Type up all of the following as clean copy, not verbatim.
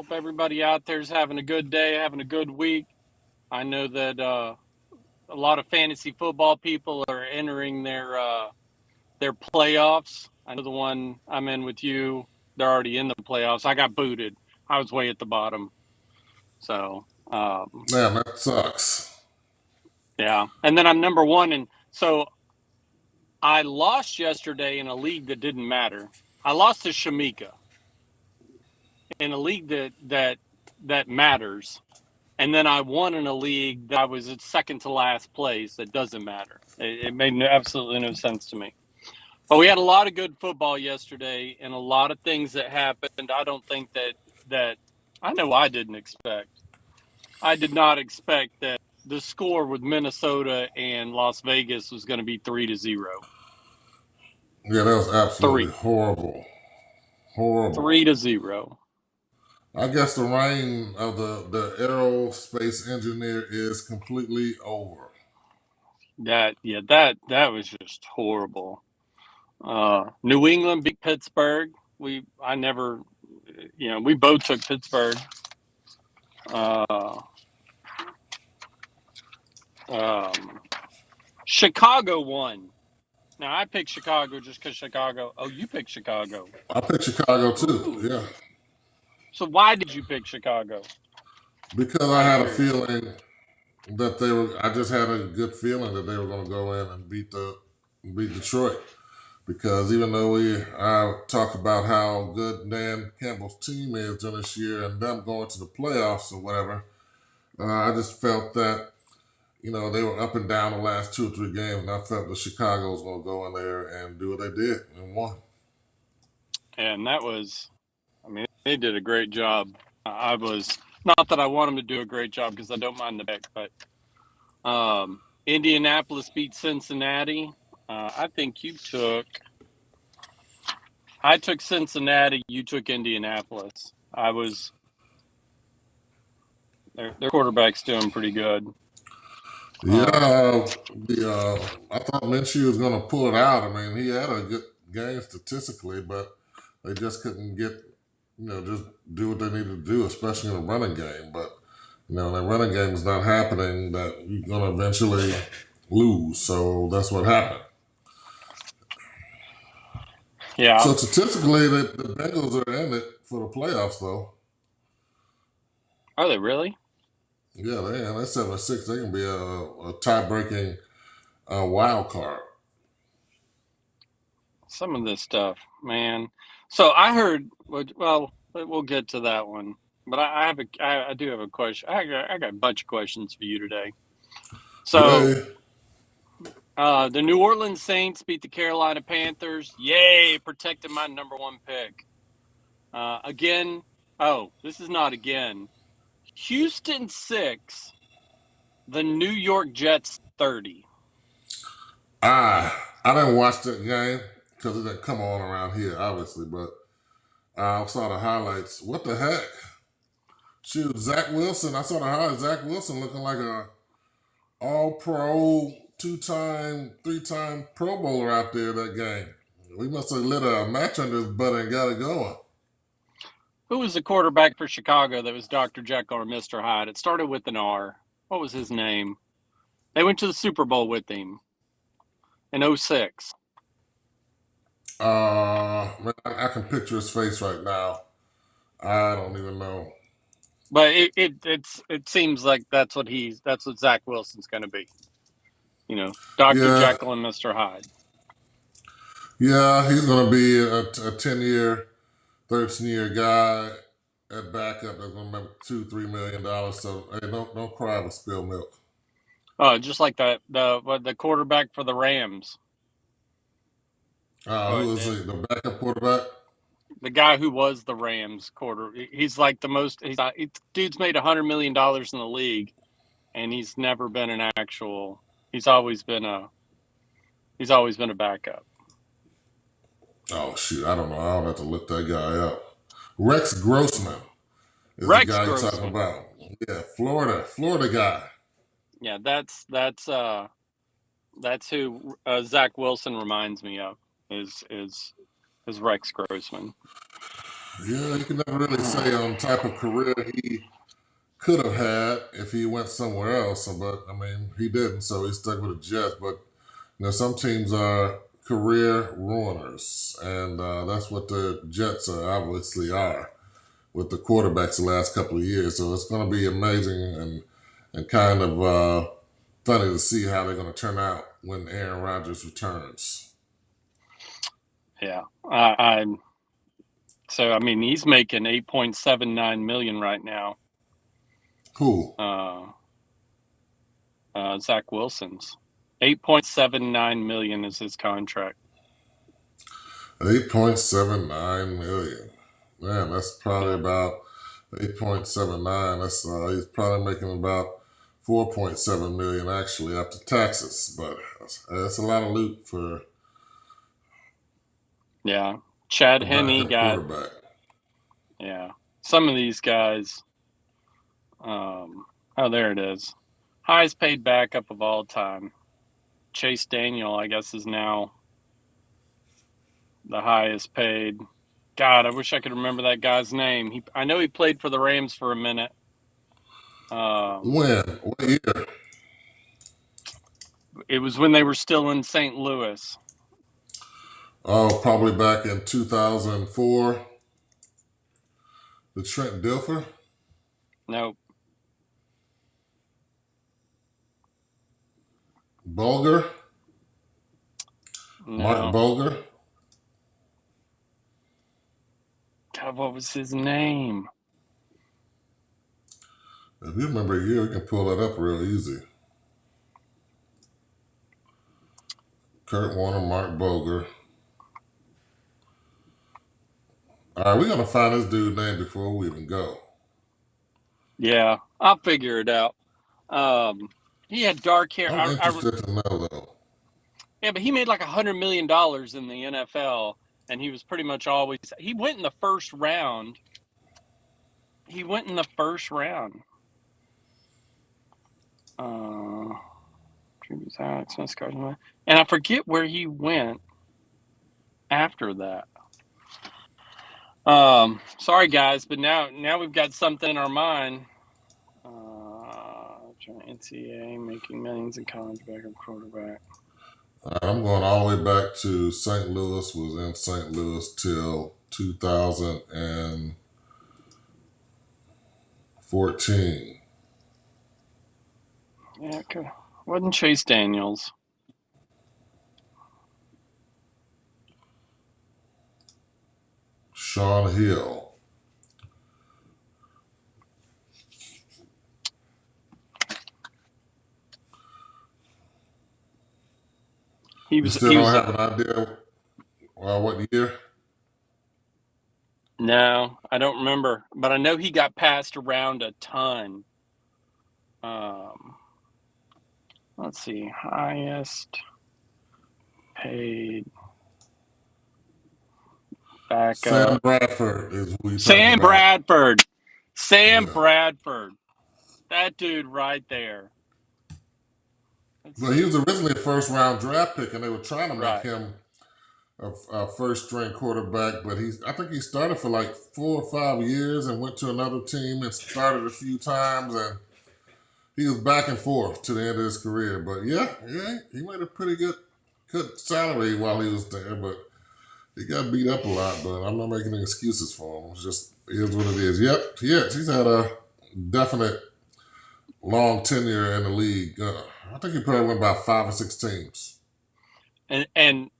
Hope everybody out there is having a good day, having a good week. I know that a lot of fantasy football people are entering their playoffs. I know the one I'm in with you, they're already in the playoffs. I got booted. I was way at the bottom. So, Man, that sucks. yeah. And then I'm number one. And so I lost yesterday in a league that didn't matter. I lost to Shamika in a league that matters. And then I won in a league that I was at second to last place. That doesn't matter. It made absolutely no sense to me. But we had a lot of good football yesterday, and a lot of things that happened. I don't think that I know I didn't expect. I did not expect that the score with Minnesota and Las Vegas was going to be 3-0. Yeah, that was absolutely Three, horrible. Horrible. 3-0. I guess the reign of the aerospace engineer is completely over. That was just horrible. New England beat Pittsburgh. I never, we both took Pittsburgh. Uh, um, Chicago won. Now I picked Chicago just because Chicago. Oh, you picked Chicago. I picked Chicago too. Ooh. Yeah, So why did you pick Chicago? because I Out of had a curiosity. feeling that they were. I just had a good feeling that they were going to go in and beat Detroit. Because even though I talked about how good Dan Campbell's team is during this year and them going to the playoffs or whatever, I just felt that they were up and down the last 2 or 3 games, and I felt that Chicago was going to go in there and do what they did and won. And that was, I mean, they did a great job. I was not that I want them to do a great job because I don't mind the pick, but Indianapolis beat Cincinnati. I think I took Cincinnati. You took Indianapolis. Their quarterback's doing pretty good. Yeah, I thought Minshew was going to pull it out. I mean, he had a good game statistically, but they just couldn't just do what they needed to do, especially in the running game. But the running game is not happening. That you're going to eventually lose. So that's what happened. Yeah. So statistically, the Bengals are in it for the playoffs, though. Are they really? Yeah, they're 7-6. They can be a tie-breaking wild card. Some of this stuff, man. So I heard. Well, we'll get to that one. But I do have a question. I got a bunch of questions for you today. So Yay. the New Orleans Saints beat the Carolina Panthers. Yay! Protected my number one pick. Again. Oh, this is not again. Houston 6, the New York Jets 30. I didn't watch that game because it didn't come on around here, obviously, but I saw the highlights. What the heck? Shoot, Zach Wilson. I saw the highlights. Zach Wilson looking like a all-pro, 2-time, 3-time Pro Bowler out there that game. We must have lit a match under his butt and got it going. Who was the quarterback for Chicago that was Dr. Jekyll or Mr. Hyde? It started with an R. What was his name? They went to the Super Bowl with him in 06. Man, I can picture his face right now. I don't even know. But it seems like that's what Zach Wilson's going to be. Dr. Yeah, Jekyll and Mr. Hyde. yeah, he's going to be a 10-year, 13-year guy at backup that's going to make $2-3 million. So hey, don't cry over spilled milk. Just like the quarterback for the Rams. Who is he? The backup quarterback? The guy who was the Rams quarter. He's like the most. Dude's made $100 million in the league, and he's never been an actual. He's always been a backup. Oh shoot, I don't know. I'll have to look that guy up. Rex Grossman is the Rex guy you're talking Grossman. about. Yeah, Florida guy. Yeah, that's who Zach Wilson reminds me of. Is Rex Grossman. Yeah, you can never really say on type of career he could have had if he went somewhere else. But I mean, he didn't, so he stuck with the Jets. But some teams are career ruiners, and that's what the Jets obviously are with the quarterbacks the last couple of years. So it's going to be amazing and kind of funny to see how they're going to turn out when Aaron Rodgers returns. Yeah, I so I mean he's making 8.79 million right now. Who? Uh, Zach Wilson's 8.79 million is his contract. 8.79 million. Man, that's probably Yeah, about 8.79. That's he's probably making about 4.7 million actually after taxes, but that's a lot of loot for yeah. Chad a Henne backup got quarterback. yeah. Some of these guys. Oh, there it is. Highest paid backup of all time. Chase Daniel, I guess, is now the highest paid. God, I wish I could remember that guy's name. I know he played for the Rams for a minute. Um, When? What year? it was when they were still in St. Louis. Oh, probably back in 2004. The Trent Dilfer, Nope, Bulger, Mark no. Bulger. God, what was his name? If you remember a year, you can pull that up real easy. Kurt Warner, Mark Bulger. All right, we're gonna find this dude's name before we even go. Yeah, I'll figure it out. Um, he had dark hair. I'm interested to know though. Yeah, but he made like $100 million in the NFL, and he was pretty much always. He went in the first round. He went in the first round. Uh, and I forget where he went after that. Sorry guys, but now we've got something in our mind. NCAA making millions in college backup quarterback. All right, I'm going all the way back to St. Louis. Was in St. Louis till 2014. Yeah, okay. Wasn't Chase Daniels? Sean Hill. He You was. still He don't was. have an idea what year? No, I don't remember, but I know he got passed around a ton. Um, let's see, highest paid Sam backup. Bradford is who you talking Sam about. Bradford. Sam Yeah. Bradford. That dude right there. Let's But he was see. originally a first round draft pick, and they were trying to make Right. him a first string quarterback. But I think he started for like 4 or 5 years and went to another team and started a few times, and he was back and forth to the end of his career. But yeah, he made a pretty good salary while he was there. But he got beat up a lot. But I'm not making any excuses for him. It's just it is what it is. Yep, he's had a definite long tenure in the league. I think he probably went about 5 or 6 teams. And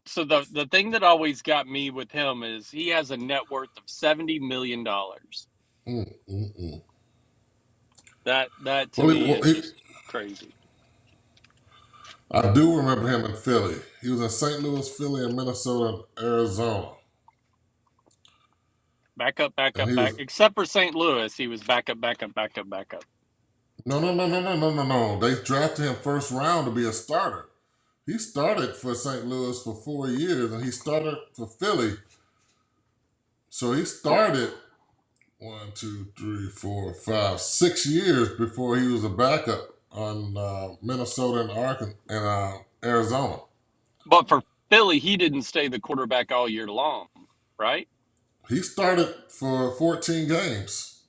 so the thing that always got me with him is he has a net worth of $70 million. Mm, mm, mm. That to Well, me is just crazy. I do remember him in Philly. He was in St. Louis, Philly, and Minnesota, and Arizona, and he Back. was Except for St. Louis, he was backup. no. They drafted him first round to be a starter. He started for St. Louis for 4 years, and he started for Philly. So he started 1, 2, 3, 4, 5, 6 years before he was a backup on Minnesota and Arizona. But for Philly, he didn't stay the quarterback all year long, right? He started for 14 games.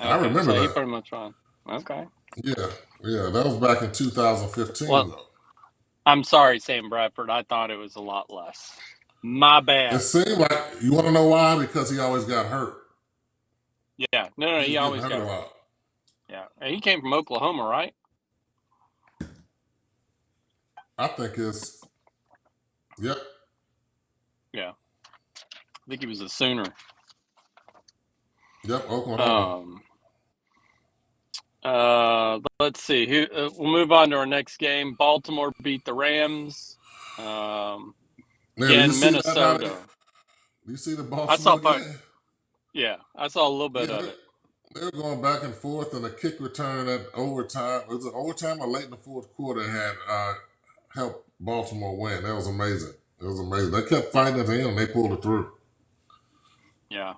I Okay, remember so he that. pretty much won. Okay. Yeah, yeah, that was back in 2015 Well, though. I'm sorry, Sam Bradford. I thought it was a lot less. My It bad. seemed like, you want to know why? Because he always got hurt. Yeah. No, no, He was he getting always hurt got a hurt. lot. Yeah. And he came from Oklahoma, right? I think it's, yep, Yeah. I think he was a Sooner. yep, Oklahoma. Um, let's see. We'll move on to our next game. Baltimore beat the Rams. Um, Now, did you again, see that? Minnesota. Do you see the I saw Baltimore part. game? Yeah, I saw a little Yeah, bit of it. they were going back and forth, and a kick return at overtime. Was it overtime or late in the fourth quarter had helped Baltimore win? That was amazing. It was amazing. They kept fighting at the end, and they pulled it through. Yeah.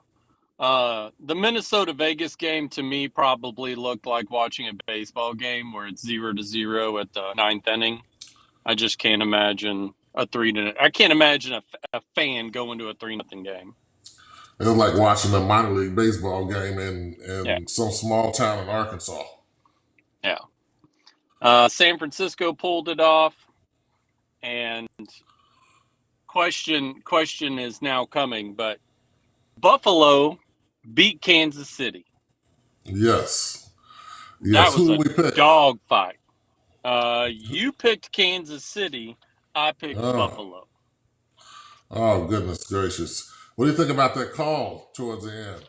The Minnesota Vegas game to me probably looked like watching a baseball game where it's 0-0 at the ninth inning. I just can't imagine a 3 to. I can't imagine a fan going to a 3-0 game. It was like watching a minor league baseball game Yeah, in some small town in Arkansas. yeah. San Francisco pulled it off, and question is now coming, but Buffalo beat Kansas City. Yes. That Yes. was Who a did we pick? dog fight. You picked Kansas City. I picked Oh, Buffalo. oh, goodness gracious. What do you think about that call towards the end?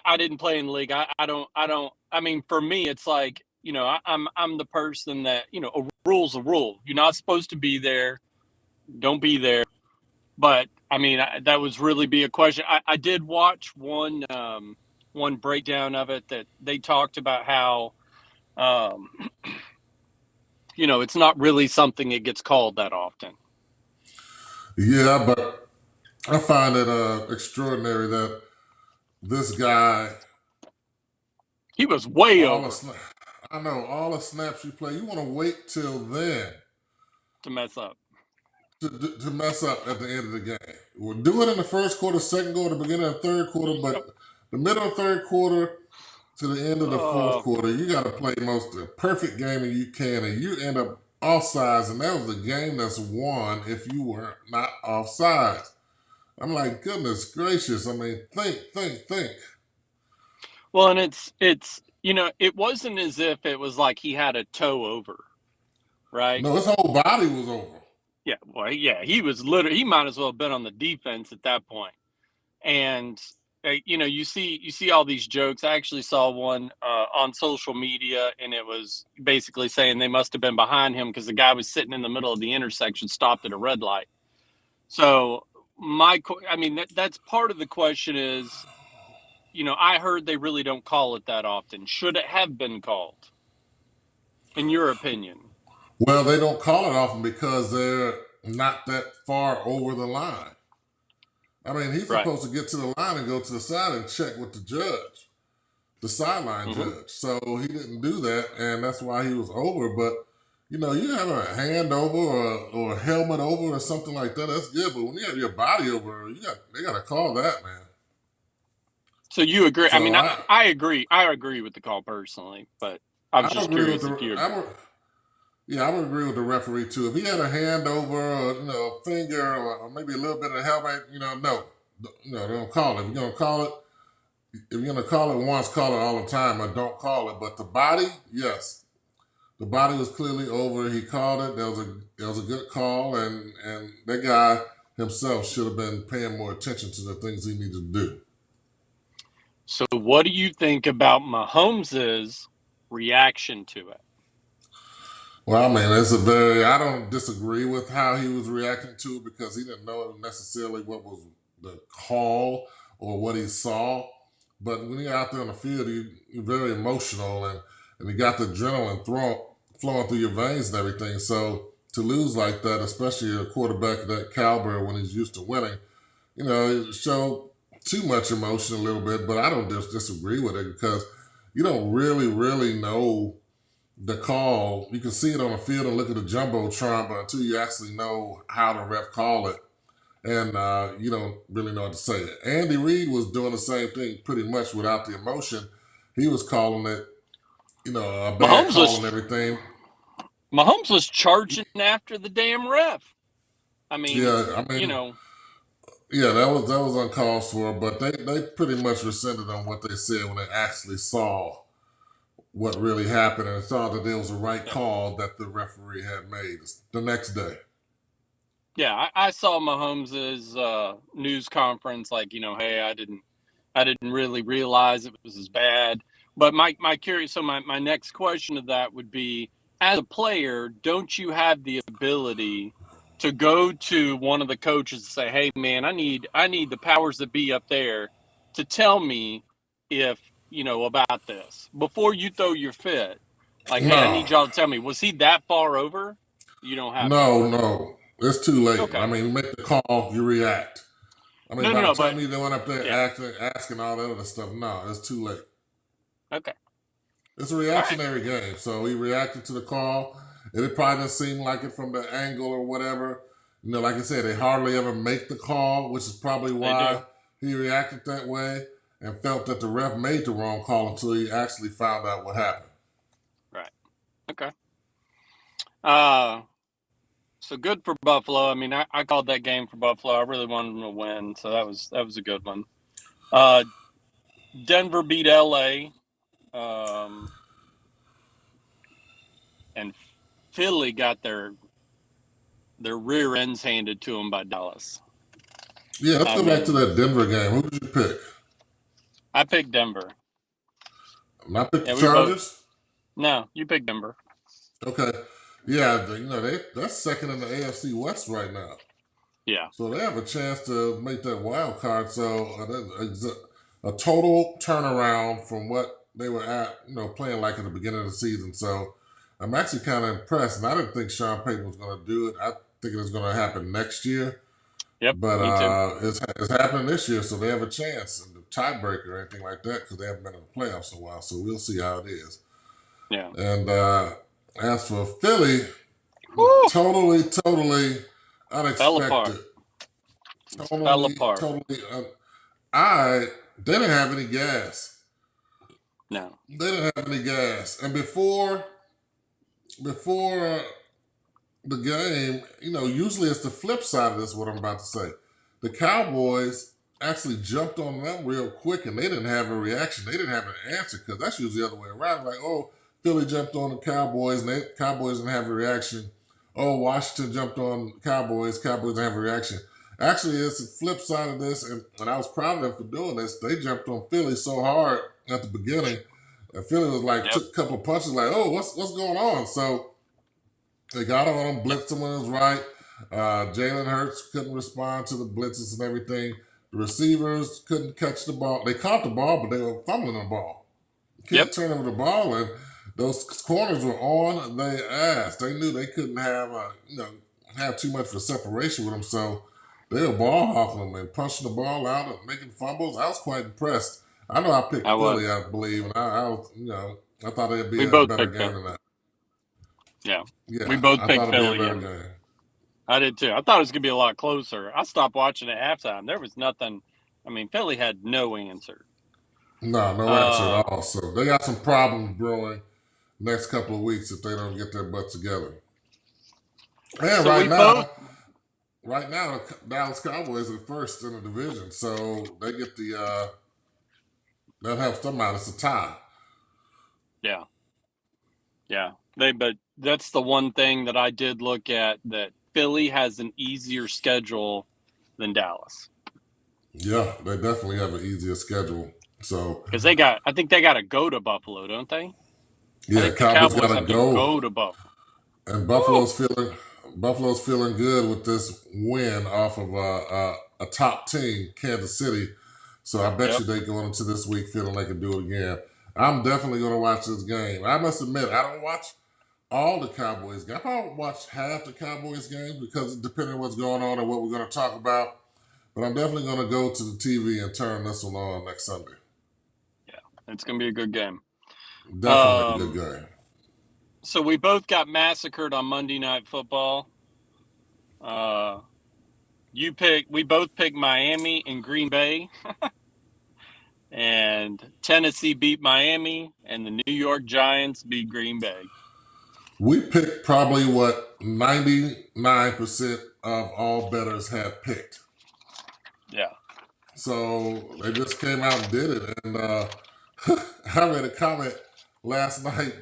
I didn't play in the league. I don't. I mean, for me, it's like I'm the person that a rule's a rule. You're not supposed to be there. Don't be there. But I mean, that was really be a question. I did watch one breakdown of it that they talked about how um, it's not really something that gets called that often. Yeah, but I find it extraordinary that this guy, He was way all the over sna- I know all the snaps you play, you want to wait till then to mess up. to mess up at the end of the game. We'll do it in the first quarter, second quarter, beginning of the third quarter, Yep. but the middle of third quarter to the end of the fourth Uh, quarter, you got to play most the perfect game that you can, and you end up offsides, and that was the game that's won if you were not offsides. I'm like, goodness gracious! I mean, think. well, and it wasn't as if it was like he had a toe over, right? No, his whole body was over. Yeah, well, yeah, he was literally. He might as well have been on the defense at that point. And you see all these jokes. I actually saw one on social media, and it was basically saying they must have been behind him because the guy was sitting in the middle of the intersection, stopped at a red light. So I mean, that's part of the question is, I heard they really don't call it that often. Should it have been called, in your opinion? Well, they don't call it often because they're not that far over the line. I mean, he's Right. supposed to get to the line and go to the side and check with the judge, the sideline Hmm. judge. So he didn't do that, and that's why he was over. But you have a hand over or a helmet over or something like that. That's good. But when you have your body over, they got to call that, man. So you agree? I So mean, I agree. I agree with the call personally, but I was I just agree with curious the if you I agree. would, yeah, I would agree with the referee too. If he had a hand over, or, a finger, or maybe a little bit of helmet, no, they don't call it. If you're gonna call it, if you're gonna call it once, call it all the time, or don't call it. But the body, yes, the body was clearly over. He called it. That was a good call, and that guy himself should have been paying more attention to the things he needed to do. So, what do you think about Mahomes's reaction to it? Well, I mean, I don't disagree with how he was reacting to it because he didn't know necessarily what was the call or what he saw. But when you're out there on the field, you're very emotional and you got the adrenaline flowing through your veins and everything. So to lose like that, especially a quarterback of that caliber when he's used to winning, it showed too much emotion a little bit. But I don't disagree with it because you don't really, really know the call, you can see it on the field and look at the jumbotron, but until you actually know how the ref call it, and you don't really know what to say. Andy Reid was doing the same thing pretty much without the emotion. He was calling it, a bad Mahomes call and was everything. Mahomes was charging after the damn ref. I mean, Yeah, I you mean, know, yeah, that was uncalled for, but they pretty much rescinded on what they said when they actually saw what really happened and saw that there was a right yeah, call that the referee had made the next day. yeah. I saw Mahomes's news conference, like, hey, I didn't really realize it was as bad. But my curious, so my next question to that would be, as a player, don't you have the ability to go to one of the coaches and say, hey man, I need the powers that be up there to tell me if, about this before you throw your fit. Like, hey, I No, need y'all to tell me, was he that far over? You don't have that. no, it's too late. I Okay. mean, you make the call, you react. I mean, No, no, by the no, time but you went up there yeah. asking all that other stuff, no, it's too late. Okay. It's a All right. reactionary game. So he reacted to the call. And it probably doesn't seem like it from the angle or whatever. Like I said, they hardly ever make the call, which is probably They why do. he reacted that way and felt that the ref made the wrong call until he actually found out what happened. Right. Okay. Uh so good for Buffalo. I mean, I called that game for Buffalo. I really wanted them to win, so that was a good one. Uh Denver beat LA. And Philly got their rear ends handed to them by Dallas. Yeah, let's I go back to mean, that Denver game. Who did you pick? I picked Denver. And I picked the Yeah, we both. Chargers. No, you picked Denver. Okay. Yeah, that's second in the AFC West right now. Yeah. So they have a chance to make that wild card. So that's a total turnaround from what they were at, playing like at the beginning of the season. So I'm actually kind of impressed. And I didn't think Sean Payton was going to do it. I think it was going to happen next year. Yep. But Me too. it's happening this year, so they have a chance in the tiebreaker or anything like that because they haven't been in the playoffs in a while. So we'll see how it is. Yeah. And as for Philly, Woo! totally Fell apart. unexpected. Just fell Totally, apart. totally. I They didn't have any gas. No. They didn't have any gas, and before the game, usually it's the flip side of this. What I'm about to say, the Cowboys actually jumped on them real quick, and they didn't have a reaction. They didn't have an answer because that's usually the other way around. Like, oh, Philly jumped on the Cowboys, and the Cowboys didn't have a reaction. Oh, Washington jumped on Cowboys. Cowboys didn't have a reaction. Actually, it's the flip side of this, and I was proud of them for doing this. They jumped on Philly so hard at the beginning, and Philly was like Yep. took a couple of punches, like, oh, what's going on? So they got on him, Yep. blitzed him when it was right. Jalen Hurts couldn't respond to the blitzes and everything. The receivers couldn't catch the ball. They caught the ball, but they were fumbling the ball. You Yep. can't turn over the ball, and those corners were on their ass. They knew they couldn't have too much of a separation with them, so they were ball hawking them and punching the ball out and making fumbles. I was quite impressed. I know I picked I Philly, was. I believe, and I was, I thought it'd be We a both better picked game Philly. than that. Yeah. We Yeah, both I picked thought it'd be a Philly, better and game. I did too. I thought it was gonna be a lot closer. I stopped watching at halftime. There was nothing. I mean, Philly had no answer. No, no answer at Uh, all. So they got some problems brewing next couple of weeks if they don't get their butts together. And so we both. right now, the Dallas Cowboys are first in the division, so they get that helps them out. It's a tie. Yeah. Yeah. But that's the one thing that I did look at, that Philly has an easier schedule than Dallas. Yeah, they definitely have an easier schedule. So Because I think they got to go to Buffalo, don't they? I yeah, think the Cowboys got Cowboys to have to go, go to Buffalo. and Woo! Buffalo's feeling good with this win off of a top team, Kansas City. So I bet Yep. you they going into this week feeling they can do it again. I'm definitely going to watch this game. I must admit, I don't watch all the Cowboys games. I probably watch half the Cowboys games because depending on what's going on and what we're going to talk about. But I'm definitely going to go to the TV and turn this one on next Sunday. Yeah. It's going to be a good game. Definitely a good Um, game. So we both got massacred on Monday Night Football. Uh, we both picked Miami and Green Bay, and Tennessee beat Miami, and the New York Giants beat Green Bay. We picked probably what 99% of all bettors had picked. Yeah. So they just came out and did it. And I read a comment last night.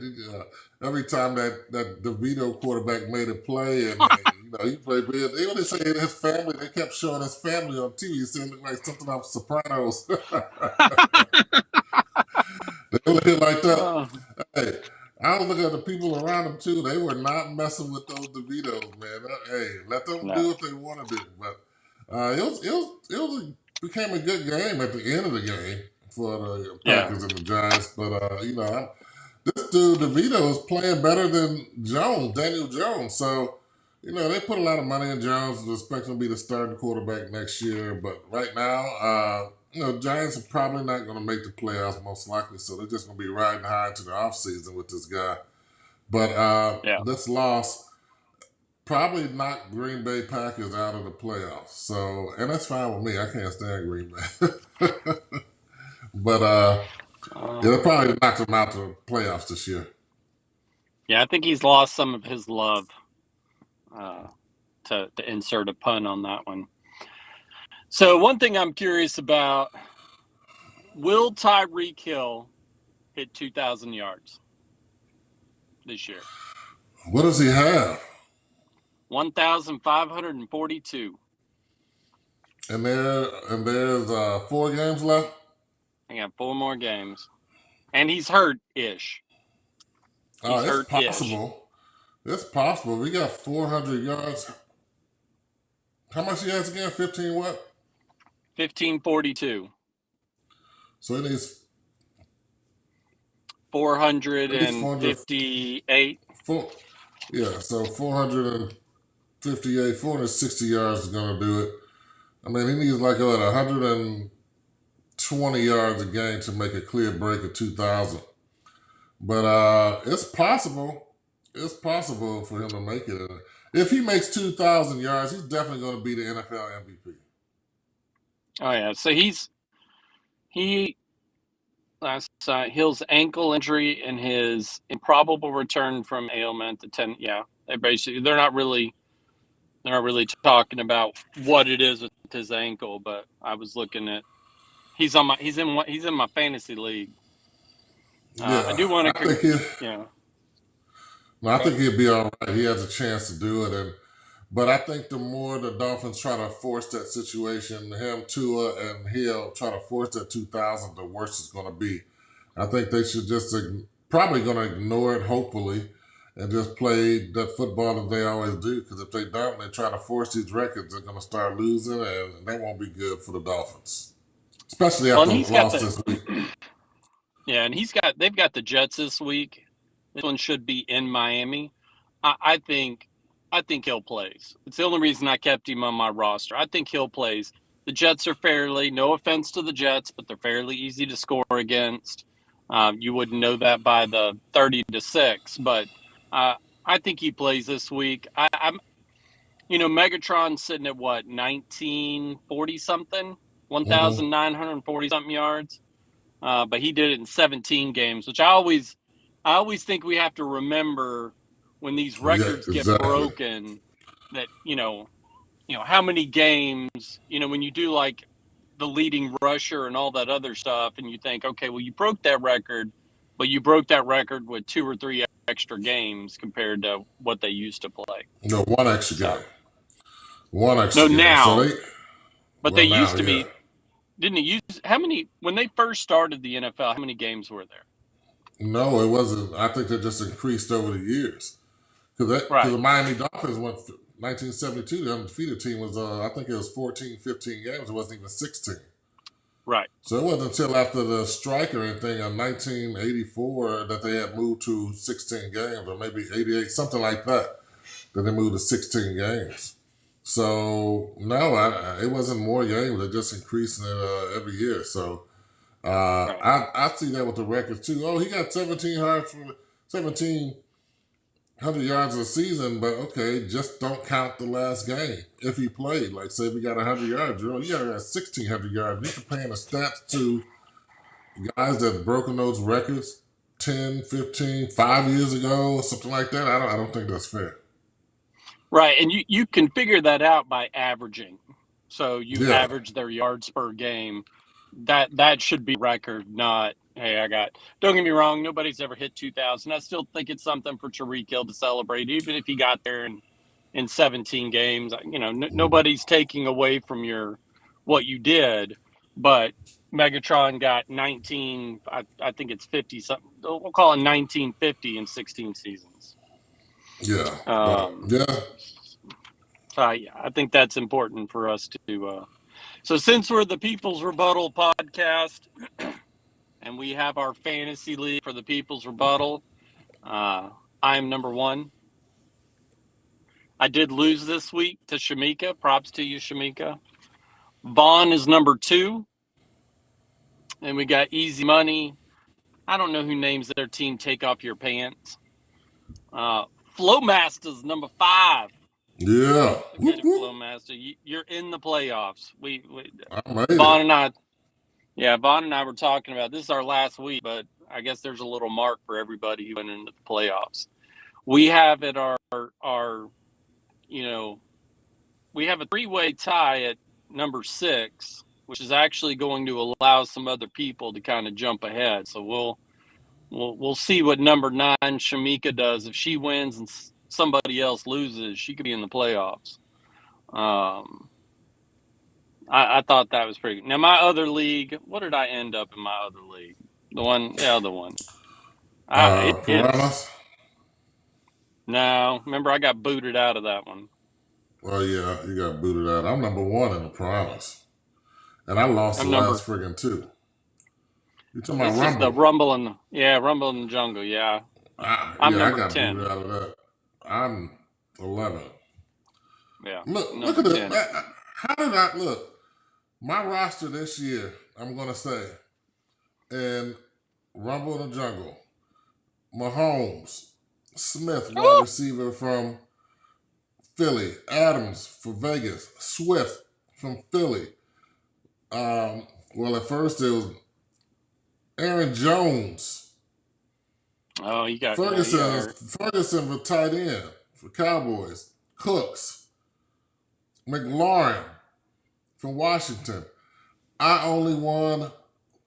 Every time that DeVito quarterback made a play, and he played good. They only say his family. They kept showing his family on TV. It seemed like something off Sopranos. They look like that. Oh, Hey, I was looking at the people around them too. They were not messing with those DeVitos, man. Hey, let them no. do what they want to do. But became a good game at the end of the game for the Yeah. Packers and the Giants. But this dude DeVito is playing better than Jones, Daniel Jones. So they put a lot of money in Jones. They expect him to be the starting quarterback next year. But right now, Giants are probably not going to make the playoffs most likely, so they're just going to be riding high into the offseason with this guy. But Yeah. this loss probably knocked Green Bay Packers out of the playoffs. So, and that's fine with me. I can't stand Green Bay. But Uh, it'll probably knock them out the playoffs this year. yeah, I think he's lost some of his love. To insert a pun on that one. So one thing I'm curious about: will Tyreek Hill hit 2,000 yards this year? What does he have? 1,542. And there's 4 games left. I got 4 more games, and he's hurt-ish. He's It's hurt-ish. possible. It's possible. We got 400 yards. How much he has again? 15 what? 1542. So it is 400. 458. Four, yeah, so 458, 460 yards is going to do it. I mean, he needs like 120 yards a game to make a clear break of 2,000. But it's possible. It's possible for him to make it. If he makes 2,000 yards, he's definitely going to be the NFL MVP. Oh yeah, so he last Hill's ankle injury and his improbable return from ailment. Yeah, they're not really talking about what it is with his ankle, but I was looking at he's in my fantasy league. I Yeah, do want I to, think he. yeah. No, I think he'll be all right. He has a chance to do it, but I think the more the Dolphins try to force that situation, him, Tua, and Hill try to force that 2,000, the worse it's going to be. I think they should just probably going to ignore it, hopefully, and just play that football that they always do. Because if they don't, they try to force these records, they're going to start losing, and that won't be good for the Dolphins, especially after a loss this week. Yeah, and they've got the Jets this week. This one should be in Miami. I think Hill plays. It's the only reason I kept him on my roster. I think Hill plays. The Jets are no offense to the Jets, but they're fairly easy to score against. You wouldn't know that by the 30-6, but I think he plays this week. I'm Megatron's sitting at what, 1940 something, 1,940 something yards, but he did it in 17 games, which I always think we have to remember when these records get broken, that how many games, when you do like the leading rusher and all that other stuff, and you think, okay, well, you broke that record, but you broke that record with 2 or 3 extra games compared to what they used to play. No, one extra game. One extra No, game. now, So but they used to be. Didn't it use how many when they first started the NFL? How many games were there? No, it wasn't. I think they just increased over the years. Because the Miami Dolphins went 1972, the undefeated team was, I think it was 14, 15 games. It wasn't even 16. Right. So it wasn't until after the strike or anything in 1984 that they had moved to 16 games, or maybe 88, something like that they moved to 16 games. So, no, it wasn't more games. They're just increasing it every year. So, I see that with the records too. Oh, he got 17 yards from 17 yards a season, but okay, just don't count the last game if he played. Like, say, if he got 100 yards, you got 1,600 yards. You comparing the stats to guys that have broken those records 10, 15, 5 years ago, or something like that. I don't think that's fair. Right, and you can figure that out by averaging. So you Yeah. average their yards per game. That should be a record, not hey, I got. Don't get me wrong, nobody's ever hit 2,000. I still think it's something for Tariq Hill to celebrate, even if he got there in 17 games. Nobody's taking away from your what you did, but Megatron got 19. I think it's 50 something. We'll call it 1950 in 16 seasons. Yeah. But Um, yeah. so yeah, I think that's important for us to. So since we're the People's Rebuttal podcast and we have our fantasy league for the People's Rebuttal, I'm number one. I did lose this week to Shamika. Props to you, Shamika. Vaughn is number two, and we got Easy Money. I don't know who names their team Take Off Your Pants. Flowmaster's number five. Yeah. Look Whoop, at it, whoop. Flowmaster. You're in the playoffs. We I made Vaughn it. and I, yeah, Vaughn and I were talking about this is our last week, but I guess there's a little mark for everybody who went into the playoffs. We have at our you know we have a three-way tie at number six, which is actually going to allow some other people to kind of jump ahead. So we'll see what number nine Shamika does. If she wins and somebody else loses, she could be in the playoffs. I thought that was pretty good. Now my other league, what did I end up in my other league? The other one. It's Piranhas. no. Remember, I got booted out of that one. Well, yeah, you got booted out. I'm number one in the Piranhas. And I lost the I'm number. last friggin' two. You talking about This is the Rumble? Rumble Rumble in the Jungle. Yeah, I'm Yeah, I number got booted 10. out of that. I'm 11. Yeah, Look number at it. 10. How did I look? My roster this year, I'm gonna say, in Rumble in the Jungle, Mahomes, Smith, wide Oh, receiver from Philly, Adams for Vegas, Swift from Philly. Well, at first it was Aaron Jones, oh, you got Ferguson, hurt. Ferguson for tight end for Cowboys, Cooks, McLaurin from Washington. I only won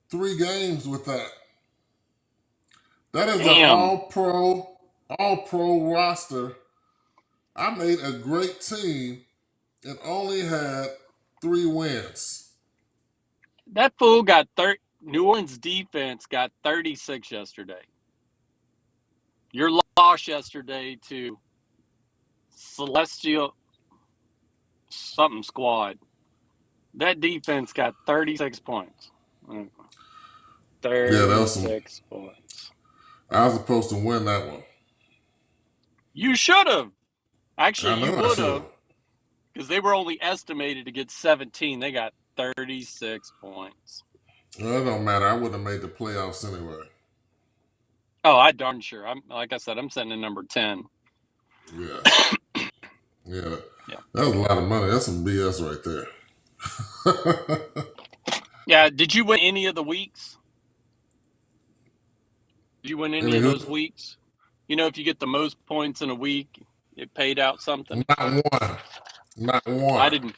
3 games with that. That is an Damn, all pro roster. I made a great team and only had 3 wins. that fool got 30. New Orleans defense got 36 yesterday. Your loss yesterday to Celestial something squad. That defense got 36 points. Yeah, that was some. 36 points. I was supposed to win that one. You should have. Actually, I you know I would should have have. because they were only estimated to get 17. They got 36 points. Well, it don't matter. I wouldn't have made the playoffs anyway. Oh, I darn sure. I'm like I said, I'm sitting at number 10. Yeah. Yeah. Yeah. That was a lot of money. That's some BS right there. Yeah. Did you win any of the weeks? Did you win any of Anywho, those weeks? If you get the most points in a week, it paid out something. not one. Not I one. didn't.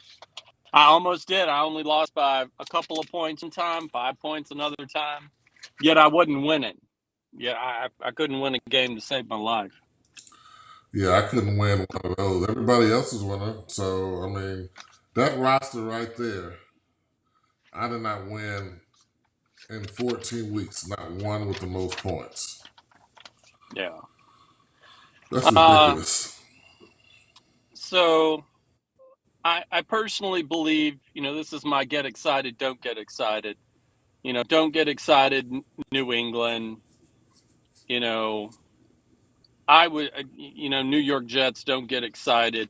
I almost did. I only lost by a couple of points in time, 5 points another time. Yet I wasn't winning. Yeah, I couldn't win a game to save my life. Yeah, I couldn't win one of those. Everybody else is winning. So, I mean, that roster right there, I did not win in 14 weeks. Not one with the most points. Yeah. That's Uh, ridiculous. so I personally believe, this is my get excited, don't get excited. Don't get excited, New England. You know, I would, New York Jets, don't get excited.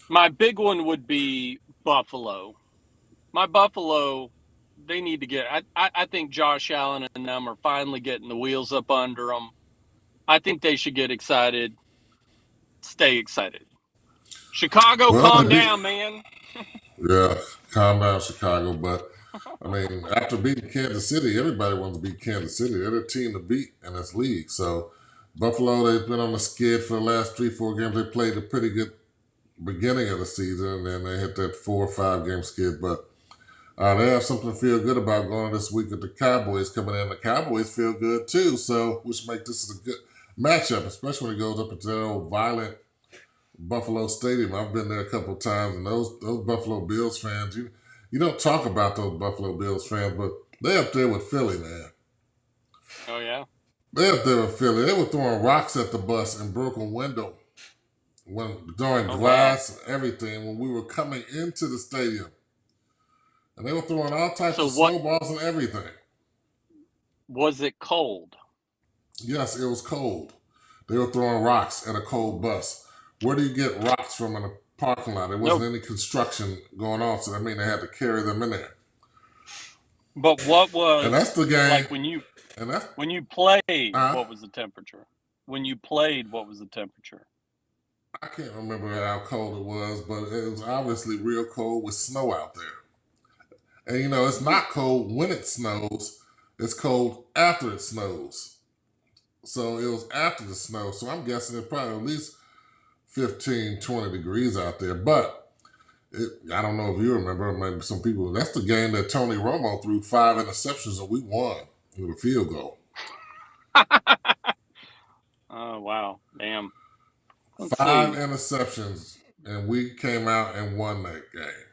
My big one would be Buffalo. My Buffalo, they need to get. I think Josh Allen and them are finally getting the wheels up under them. I think they should get excited. Stay excited. Chicago, Well, calm they beat. down, man. Yeah, calm down, Chicago. But I mean, after beating Kansas City, everybody wants to beat Kansas City. They're the team to beat in this league. So Buffalo, they've been on the skid for the last 3, 4 games. They played a pretty good beginning of the season, and then they hit that 4 or 5 game skid. But they have something to feel good about going this week with the Cowboys coming in. The Cowboys feel good too, so which makes this a good matchup, especially when it goes up into that old violent Buffalo Stadium. I've been there a couple of times, and those Buffalo Bills fans, you don't talk about those Buffalo Bills fans, but they up there with Philly, man. Oh yeah. They up there with Philly. They were throwing rocks at the bus and broke a window when throwing Oh wow. glass, everything when we were coming into the stadium, and they were throwing all types So of what snowballs and everything. was it cold? Yes, it was cold. They were throwing rocks at a cold bus. Where do you get rocks from in a parking lot? There wasn't No, any construction going on, so that means they had to carry them in there. but what And that's was the game. like when you And that's when you played? uh, What was the temperature? When you played, what was the temperature? I can't remember how cold it was, but it was obviously real cold with snow out there. And it's not cold when it snows; it's cold after it snows. So it was after the snow. So I'm guessing it probably at least 15, 20 degrees out there. But I don't know if you remember, maybe some people. That's the game that Tony Romo threw 5 interceptions and we won with a field goal. Oh wow, damn. Let's Five see. interceptions and we came out and won that game.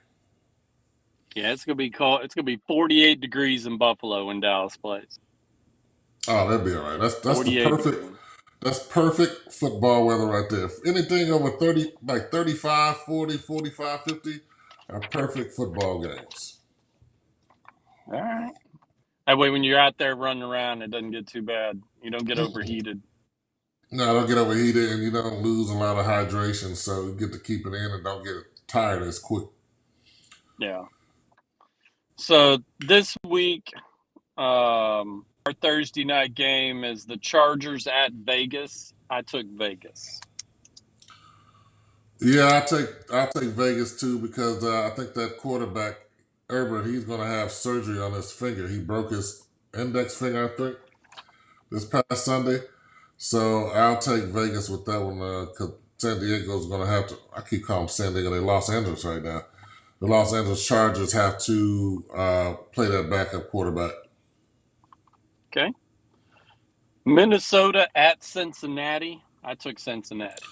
Yeah, it's gonna be cold. It's gonna be 48 degrees in Buffalo when Dallas plays. Oh, that'd be all right. That's the 48 perfect. degrees. That's perfect football weather right there. If anything over 30, like 35, 40, 45, 50, are perfect football games. All right. That way, when you're out there running around, it doesn't get too bad. You don't get Mm-mm. overheated. No, don't get overheated and you don't lose a lot of hydration, so you get to keep it in and don't get tired as quick. Yeah. So this week, our Thursday night game is the Chargers at Vegas. I took Vegas. Yeah, I'll take Vegas too because I think that quarterback Herbert, he's going to have surgery on his finger. He broke his index finger, I think, this past Sunday. So I'll take Vegas with that one because San Diego's going to have to. I keep calling them San Diego. They're Los Angeles right now. The Los Angeles Chargers have to play that backup quarterback. Okay. Minnesota at Cincinnati. I took Cincinnati.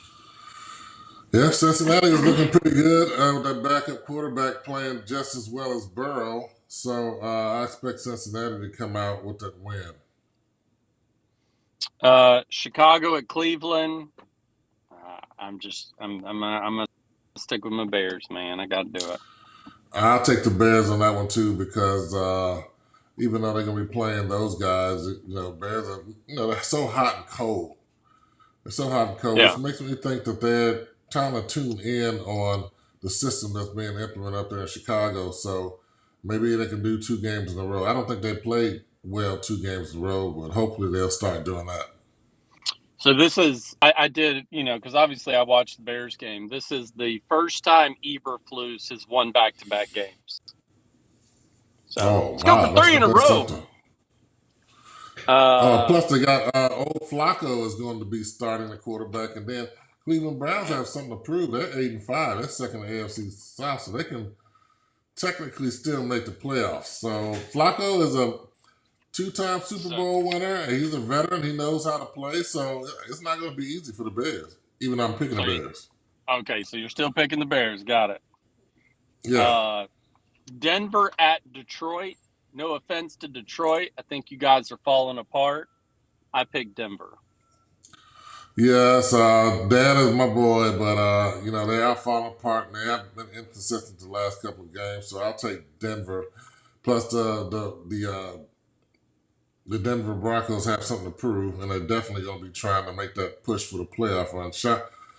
Yeah, Cincinnati is looking pretty good with that backup quarterback playing just as well as Burrow. So I expect Cincinnati to come out with that win. Chicago at Cleveland. I'm gonna stick with my Bears, man. I got to do it. I'll take the Bears on that one too because even though they're going to be playing those guys, Bears are they're so hot and cold. They're so hot and cold, which Yeah. makes me think that they're trying to tune in on the system that's being implemented up there in Chicago. So maybe they can do 2 games in a row. I don't think they played well 2 games in a row, but hopefully they'll start doing that. So this is I did because obviously I watched the Bears game. This is the first time Eberflus has won back-to-back games. So Oh let's go for wow, three in a that's row. something. Uh, Plus, they got old Flacco is going to be starting the quarterback, and then Cleveland Browns have something to prove. They're 8-5. They're second in the AFC South, so they can technically still make the playoffs. So Flacco is a 2-time Super so Bowl winner, and he's a veteran. He knows how to play, so it's not going to be easy for the Bears. Even though I'm picking the so Bears. okay, so you're still picking the Bears. Got it. Yeah, Denver at Detroit. No offense to Detroit. I think you guys are falling apart. I picked Denver. yes. Dan is my boy, but they are falling apart, and they have been inconsistent the last couple of games. So I'll take Denver. Plus, the Denver Broncos have something to prove, and they're definitely going to be trying to make that push for the playoff run.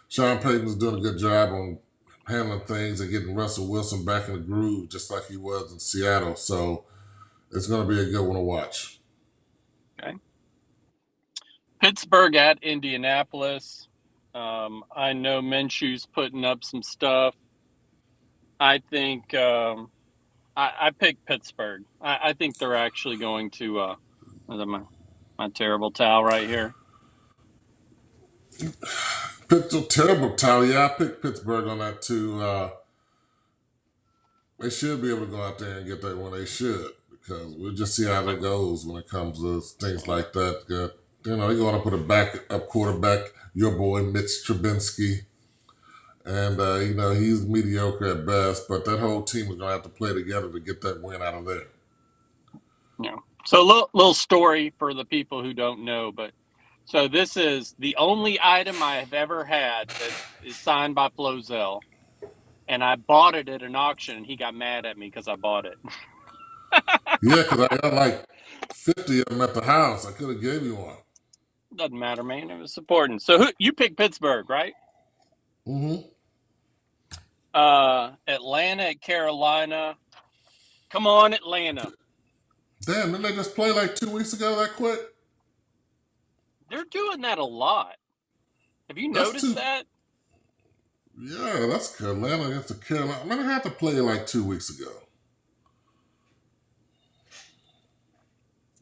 Sean Payton's doing a good job on handling things and getting Russell Wilson back in the groove, just like he was in Seattle. So it's going to be a good one to watch. Okay. Pittsburgh at Indianapolis. I know Minshew's putting up some stuff. I think I picked Pittsburgh. I think they're actually going to. My terrible towel right here. Picked a terrible tally. Yeah, I picked Pittsburgh on that too. They should be able to go out there and get that when they should, because we'll just see how that goes when it comes to things like that. You know, they're going to put a backup quarterback, your boy Mitch Trubinsky, and you know he's mediocre at best. But that whole team is going to have to play together to get that win out of there. Yeah. So little story for the people who don't know, but so this is the only item I have ever had that is signed by Flozell, and I bought it at an auction, and he got mad at me because I bought it. Yeah, because I got like 50 of them at the house. I could have gave you one. Doesn't matter, man. It was supporting. So you picked Pittsburgh, right? Mm-hmm. Atlanta at Carolina. Come on, Atlanta. Damn, didn't they just play like 2 weeks ago that quick? They're doing that a lot. Have you That's noticed too. that? Yeah, that's Atlanta against the Carolina. I mean, they had to play like 2 weeks ago.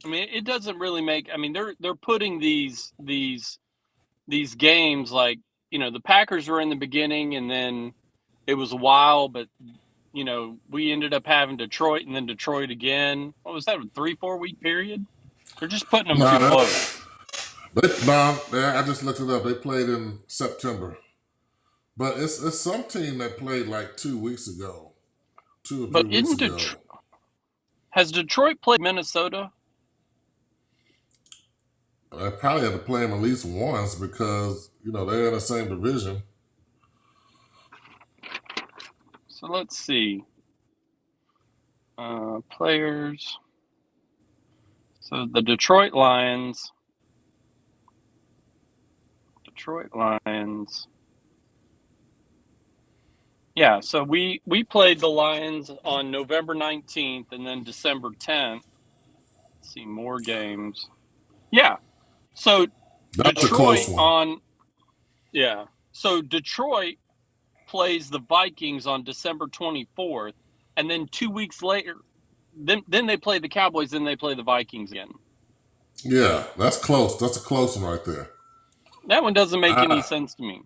I mean, it doesn't really make. I mean, they're putting these games like, the Packers were in the beginning, and then it was a while, but we ended up having Detroit and then Detroit again. What was that? A 3-4 week period? They're just putting them Nah, too close. I just looked it up. They played in September, but it's some team that played like 2 weeks ago, 2 or 3 weeks But ago. has Detroit played Minnesota? I probably had to play them at least once because they're in the same division. So let's see. Players. So the Detroit Lions. Yeah, so we played the Lions on November 19th and then December 10th. Let's see more games. Yeah. So That's a close Detroit one. on yeah. So Detroit plays the Vikings on December 24th, and then 2 weeks later then they play the Cowboys, then they play the Vikings again. Yeah, that's close. That's a close one right there. That one doesn't make any I sense to me.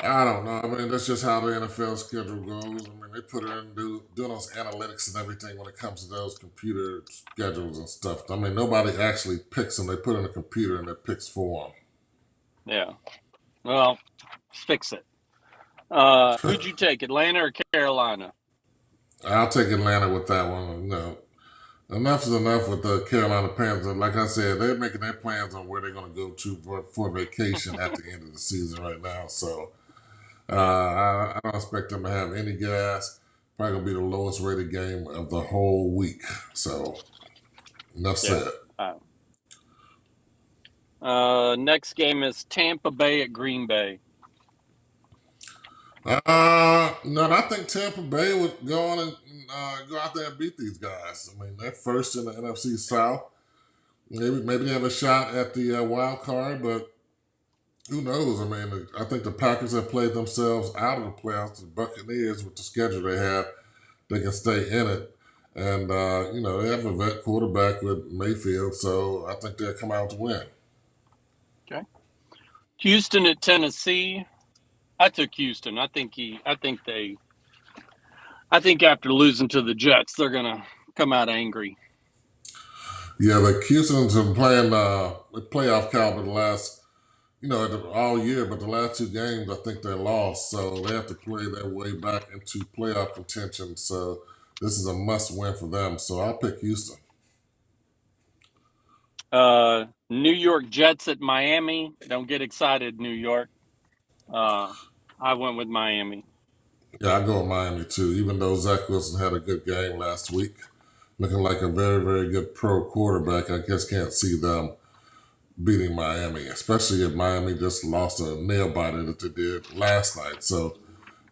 I don't know. I mean, that's just how the NFL schedule goes. I mean, they put it in doing those analytics and everything when it comes to those computer schedules and stuff. I mean, nobody actually picks them. They put in a computer and it picks for them. Yeah. Well, fix it. Who'd you take, Atlanta or Carolina? I'll take Atlanta with that one. No, enough is enough with the Carolina Panthers. Like I said, they're making their plans on where they're going to go to for vacation at the end of the season right now. So I don't expect them to have any gas. Probably going to be the lowest rated game of the whole week. So enough Yeah. said. Next game is Tampa Bay at Green Bay. No, I think Tampa Bay would go on and go out there and beat these guys. I mean, they're first in the NFC South. Maybe they have a shot at the wild card, but who knows? I mean, I think the Packers have played themselves out of the playoffs. The Buccaneers, with the schedule they have, they can stay in it. And, they have a vet quarterback with Mayfield, so I think they'll come out to win. Okay. Houston at Tennessee. I took Houston. I think after losing to the Jets, they're gonna come out angry. Yeah, the Houston's been playing the playoff caliber the last, all year, but the last two games I think they lost, so they have to play their way back into playoff contention. So this is a must-win for them. So I'll pick Houston. New York Jets at Miami. Don't get excited, New York. I went with Miami. Yeah, I go with Miami too. Even though Zach Wilson had a good game last week, looking like a very, very good pro quarterback, I just can't see them beating Miami, especially if Miami just lost a nail biter that they did last night. So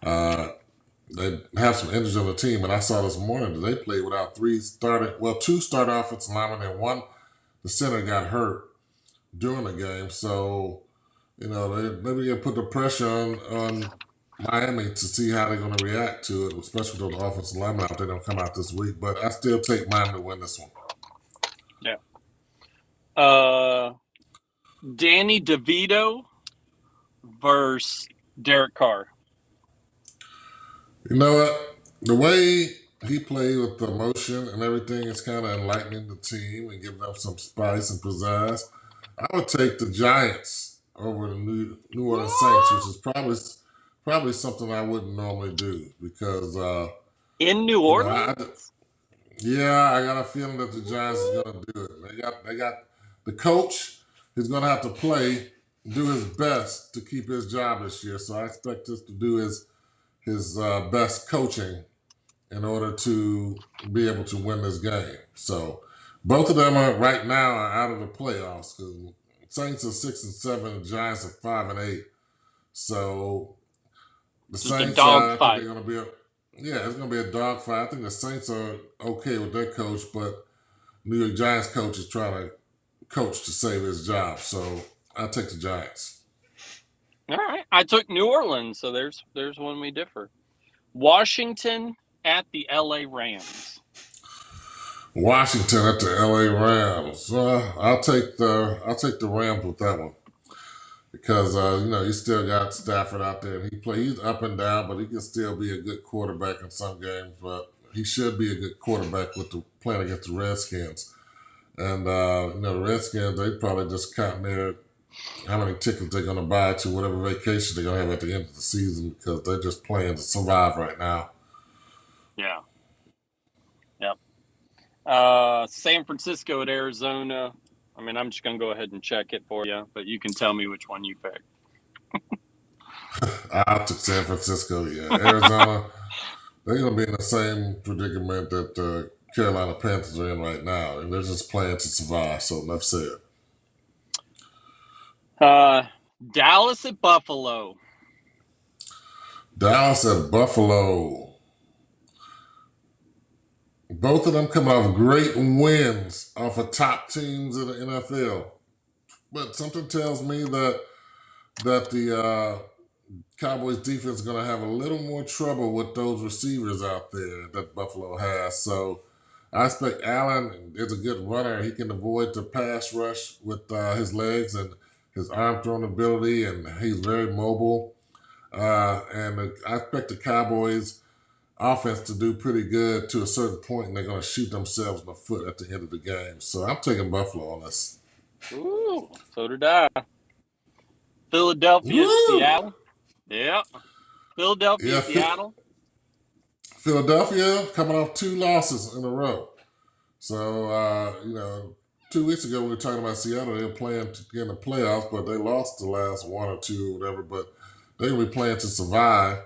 they have some injuries on the team, and I saw this morning that they played without two starting offensive linemen, and one, the center got hurt during the game. So, maybe they put the pressure on Miami to see how they're going to react to it, especially with the offensive linemen if they don't come out this week. But I still take Miami to win this one. Yeah. Danny DeVito versus Derek Carr. You know what? The way he played with the emotion and everything is kind of enlightening the team and giving them some spice and pizzazz. I would take the Giants over the New Orleans Saints, which is probably something I wouldn't normally do because In New you know I Orleans? yeah I got a feeling that the Giants is going to do it. They got the coach. He's going to have to do his best to keep his job this year. So I expect us to do his best coaching in order to be able to win this game. So both of them are right now are out of the playoffs because Saints are 6-7, the Giants are 5-8. So the Just a Saints, dog I think they're fight. going to be it's going to be a dogfight. I think the Saints are okay with their coach, but New York Giants coach is trying to coach to save his job. So I'll take the Giants. All right. I took New Orleans, so there's one we differ. Washington at the LA Rams. Washington at the LA Rams. I'll take the Rams with that one. Because you still got Stafford out there, and he's up and down, but he can still be a good quarterback in some games. But he should be a good quarterback with the playing against the Redskins. And the Redskins, they probably just counting how many tickets they're going to buy to whatever vacation they're going to have at the end of the season because they're just playing to survive right now. Yeah. Yep. San Francisco at Arizona. I mean, I'm just going to go ahead and check it for you, but you can tell me which one you picked. I took San Francisco. Yeah, Arizona. They're going to be in the same predicament that the Carolina Panthers are in right now, and they're just playing to survive. So enough said. Dallas at Buffalo. Dallas at Buffalo. Both of them coming off great wins off of top teams in the NFL. But something tells me that the Cowboys defense is going to have a little more trouble with those receivers out there that Buffalo has. So I expect Allen is a good runner. He can avoid the pass rush with his legs and his arm throwing ability, and he's very mobile. And I expect the Cowboys offense to do pretty good to a certain point, and they're going to shoot themselves in the foot at the end of the game. So I'm taking Buffalo on this. Ooh, so did I. Philadelphia at Woo! Seattle. Yeah. Philadelphia, Yeah, Seattle. Philadelphia coming off 2 losses in a row. So, 2 weeks ago we were talking about Seattle. They were playing to get in the playoffs, but they lost the last one or two or whatever. But they're going to be playing to survive.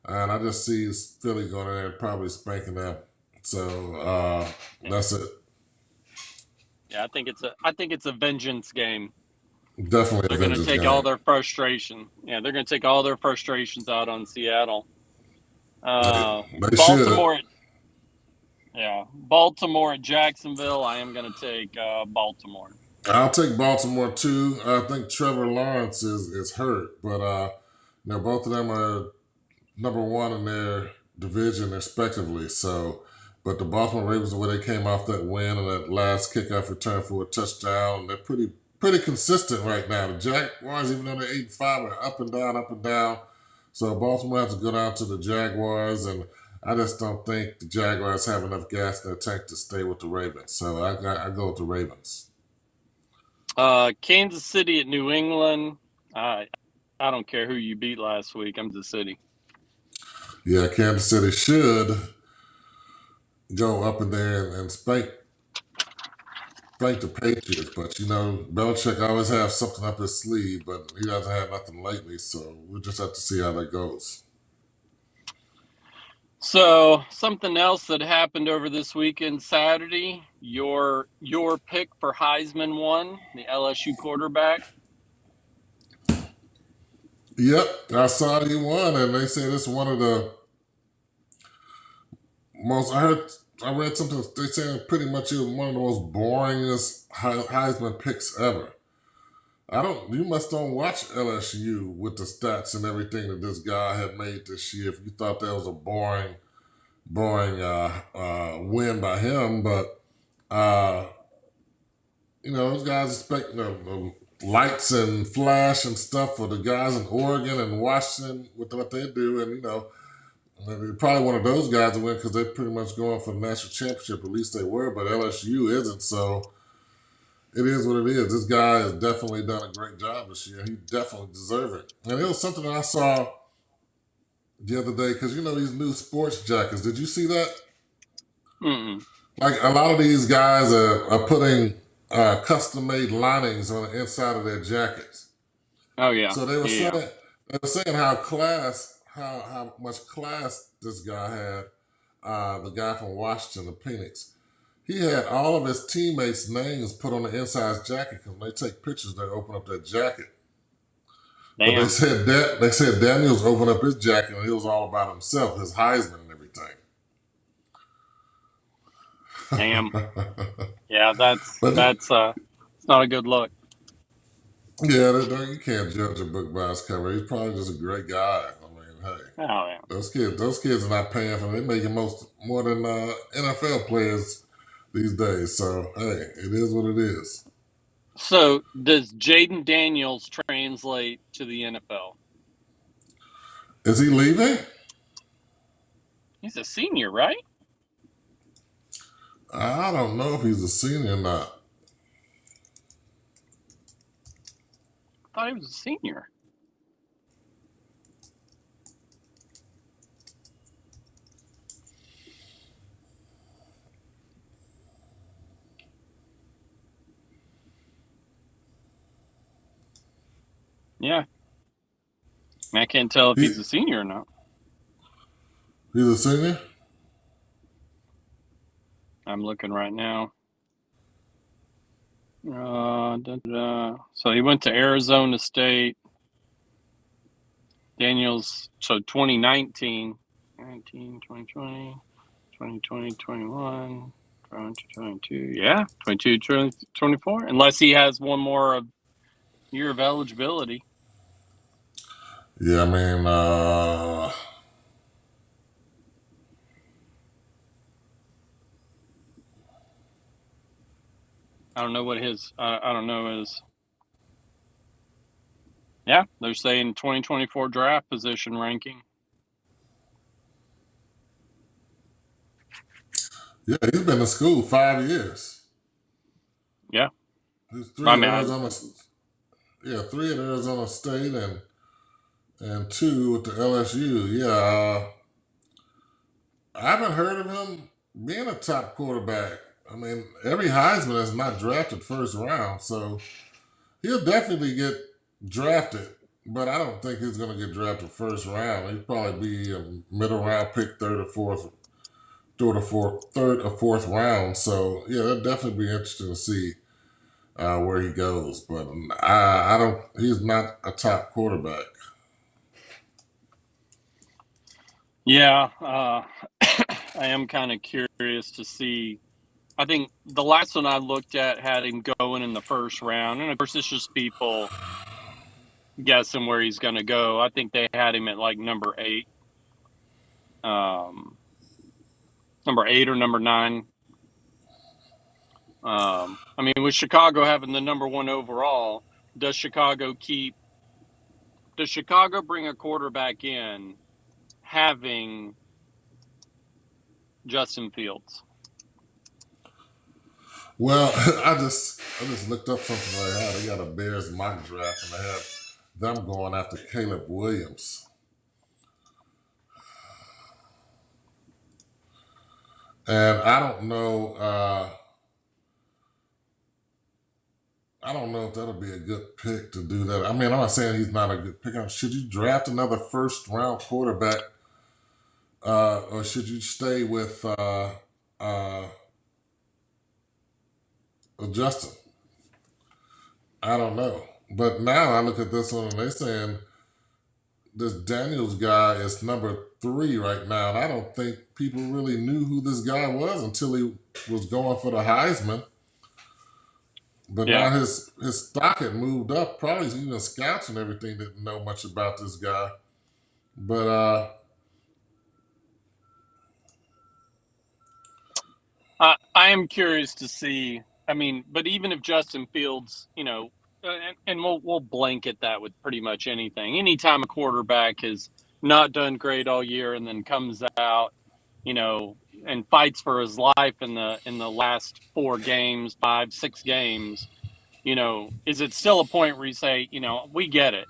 And I just see Philly going in there and probably spanking them. So Yeah. that's it. Yeah, I think it's a vengeance game. Definitely a They're going to vengeance take all game. their frustration. Yeah, they're going to take all their frustrations out on Seattle. They should. Baltimore. Baltimore at Jacksonville. I am going to take Baltimore. I'll take Baltimore too. I think Trevor Lawrence is hurt, but both of them are number one in their division respectively. So, but the Baltimore Ravens, the way they came off that win and that last kickoff return for a touchdown, they're pretty consistent right now. The Jaguars, even though they're 8-5, are up and down, up and down. So Baltimore has to go down to the Jaguars, and I just don't think the Jaguars have enough gas in their tank to stay with the Ravens. So I go with the Ravens. Kansas City at New England. I don't care who you beat last week. I'm the city. Yeah, Kansas City should go up in there and spank the Patriots, but Belichick always has something up his sleeve, but he doesn't have nothing lately, so we'll just have to see how that goes. So something else that happened over this weekend, Saturday, your pick for Heisman won, the LSU quarterback. Yep, I saw he won, and they said it's one of the most. I read something. They said pretty much it was one of the most boringest Heisman picks ever. I don't. You must don't watch LSU with the stats and everything that this guy had made this year. If you thought that was a boring win by him, but uh, those guys expect lights and flash and stuff for the guys in Oregon and Washington with what they do, and they're probably one of those guys to win because they're pretty much going for the national championship. At least they were, but LSU isn't. So it is what it is. This guy has definitely done a great job this year. He definitely deserves it. And it was something that I saw the other day because these new sports jackets. Did you see that? Mm-mm. Like a lot of these guys are putting custom made linings on the inside of their jackets. Oh yeah, So yeah, they were saying how much class this guy had. The guy from Washington, the Phoenix. He had all of his teammates' names put on the inside of his jacket because when they take pictures, they open up that jacket. But damn, they said Daniels opened up his jacket and it was all about himself, his Heisman and everything. damn. Yeah, But it's not a good look. yeah, you can't judge a book by its cover. He's probably just a great guy. I mean, hey, Oh yeah. those kids are not paying for them. They're making more than NFL players these days. So hey, it is what it is. So does Jaden Daniels translate to the NFL? Is he leaving? He's a senior, right? I don't know if he's a senior or not. I thought he was a senior. Yeah. I can't tell if He he's a senior or not. he's a senior. I'm looking right now. So he went to Arizona State. Daniels, so 2019, 19, 2020, 2020, 21, 22, yeah, 22, 24, unless he has one more year of eligibility. Yeah, I mean, I don't know what I don't know his, yeah, they're saying 2024 draft position ranking. yeah, he's been in school 5 years. Yeah. He's I three at mean, Arizona. Yeah, three at Arizona State and two with the LSU. Yeah, I haven't heard of him being a top quarterback. I mean, every Heisman is not drafted first round, so he'll definitely get drafted. But I don't think he's going to get drafted first round. He'd probably be a middle round pick, third or fourth round. So yeah, that'd definitely be interesting to see where he goes. But I don't. He's not a top quarterback. yeah, I am kind of curious to see. I think the last one I looked at had him going in the first round, and of course, it's just people guessing where he's going to go. I think they had him at like um, number 8 or number 9. I mean, with Chicago having the number 1 overall, does Chicago bring a quarterback in having Justin Fields? Well, I just looked up something right now. They got a Bears mock draft, and they have them going after Caleb Williams. And I don't know. I don't know if that'll be a good pick to do that. I mean, I'm not saying he's not a good pick. Should you draft another first round quarterback, or should you stay with uh, Justin? I don't know. But now I look at this one and they're saying this Daniels guy is number 3 right now, and I don't think people really knew who this guy was until he was going for the Heisman. But Yeah. now his stock had moved up. Probably even scouts and everything didn't know much about this guy. But I am curious to see. I mean, but even if Justin Fields, and we'll blanket that with pretty much anything. Anytime a quarterback has not done great all year and then comes out, and fights for his life in the last 4 games, 5, 6 games, is it still a point where you say, we get it,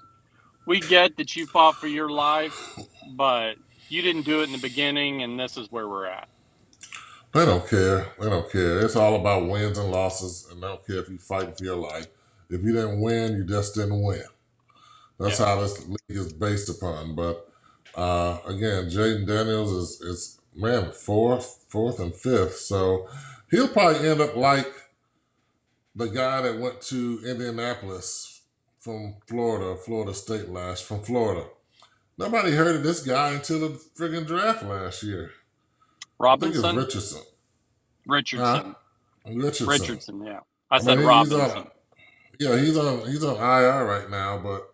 we get that you fought for your life, but you didn't do it in the beginning, and this is where we're at. they don't care. They don't care. It's all about wins and losses, and they don't care if you fighting for your life. If you didn't win, you just didn't win. That's Yeah. how this league is based upon. But again, Jaden Daniels is man fourth and fifth. So he'll probably end up like the guy that went to Indianapolis from Florida State from Florida. Nobody heard of this guy until the friggin' draft last year. I think it's Robinson, Richardson. Huh? Richardson, Richardson. Richardson. Yeah, I I said mean, he's on. Robinson. Yeah, he's on IR right now, but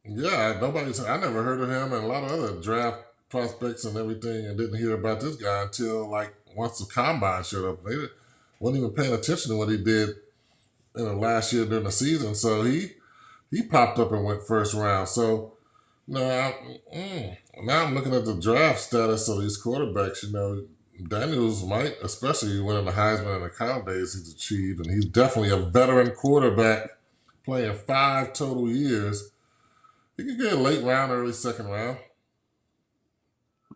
yeah, nobody's. I never heard of him, and a lot of other draft prospects and everything, and didn't hear about this guy until like once the combine showed up. They wasn't even paying attention to what he did in the last year during the season. So he popped up and went first round. So now, now I'm looking at the draft status of these quarterbacks. Daniels might, especially winning the Heisman in the college days he's achieved, and he's definitely a veteran quarterback playing 5 total years. He could get a late round, early second round.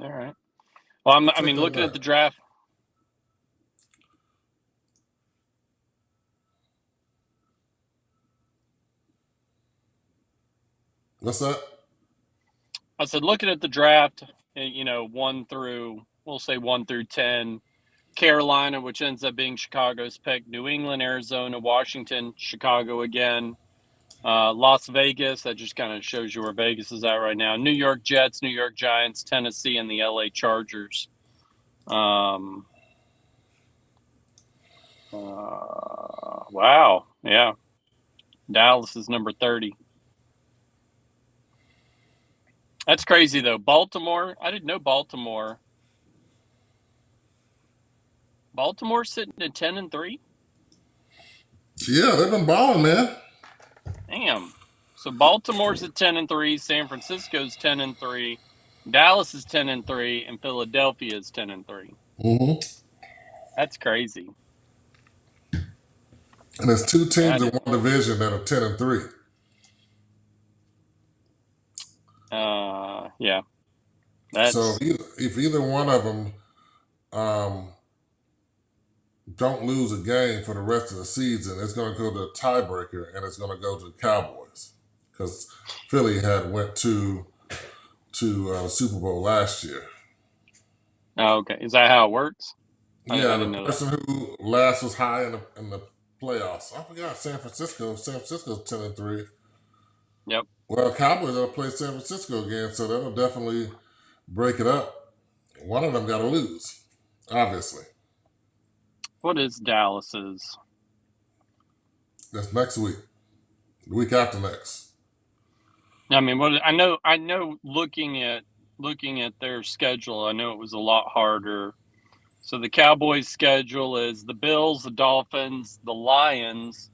All right. Well, I'll I take mean, that looking at back. the draft, What's that? I said looking at the draft, we'll say 1 through 10. Carolina, which ends up being Chicago's pick. New England, Arizona, Washington, Chicago again. Las Vegas, that just kind of shows you where Vegas is at right now. New York Jets, New York Giants, Tennessee, and the LA Chargers. Wow. Yeah. Dallas is number 30. That's crazy, though. Baltimore, I didn't know Baltimore. Baltimore's sitting at 10-3. Yeah, they've been balling, man. Damn. So Baltimore's at 10-3, San Francisco's 10-3, Dallas is 10-3, and Philadelphia is 10-3. hmm That's crazy. And there's two teams That in is, one division that are 10-3. yeah. So That's if either one of them um, don't lose a game for the rest of the season, it's going to go to a tiebreaker, and it's going to go to the Cowboys because Philly had went to the Super Bowl last year. okay. Is that how it works? I Yeah, the didn't know that. person who last was high in the playoffs. I forgot San Francisco. San Francisco's 10-3. Yep. Well, Cowboys will play San Francisco again, so that'll definitely break it up. One of them got to lose, obviously. What is Dallas's? That's next week, the week after next. I mean, what I know looking at their schedule, I know it was a lot harder. So the Cowboys' schedule is the Bills, the Dolphins, the Lions,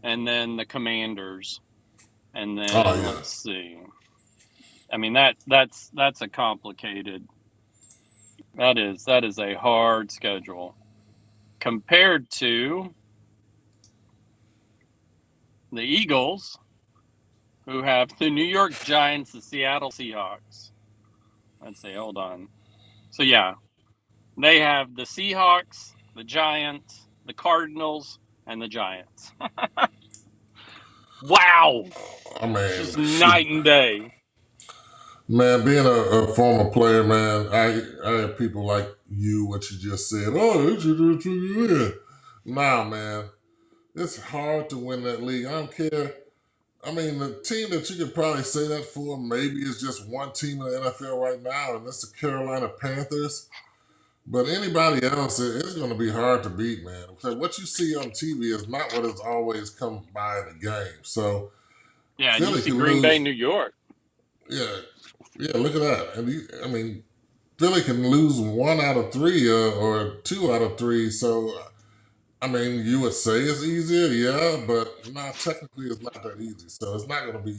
and then the Commanders. And Oh then yeah, let's see. I mean that's a complicated. That is a hard schedule compared to the Eagles, who have the New York Giants, the Seattle Seahawks. Let's see, hold on. So yeah, they have the Seahawks, the Giants, the Cardinals, and the Giants. Wow, I it's mean, just shoot. night and day. Man, being a former player, man, I have people like you, what you just said. Oh, they should do it to you in. Nah, man, it's hard to win that league. I don't care. I mean, the team that you could probably say that for maybe is just one team in the NFL right now, and that's the Carolina Panthers. But anybody else, it's going to be hard to beat, man. Because what you see on TV is not what has always come by in the game. So Yeah, and you Philly see can Green Bay, lose. New York. Yeah, yeah. Look at that. And I mean, Philly can lose 1 out of 3 or 2 out of 3. So I mean, you would say it's easier, yeah, but not technically it's not that easy. So it's not going to be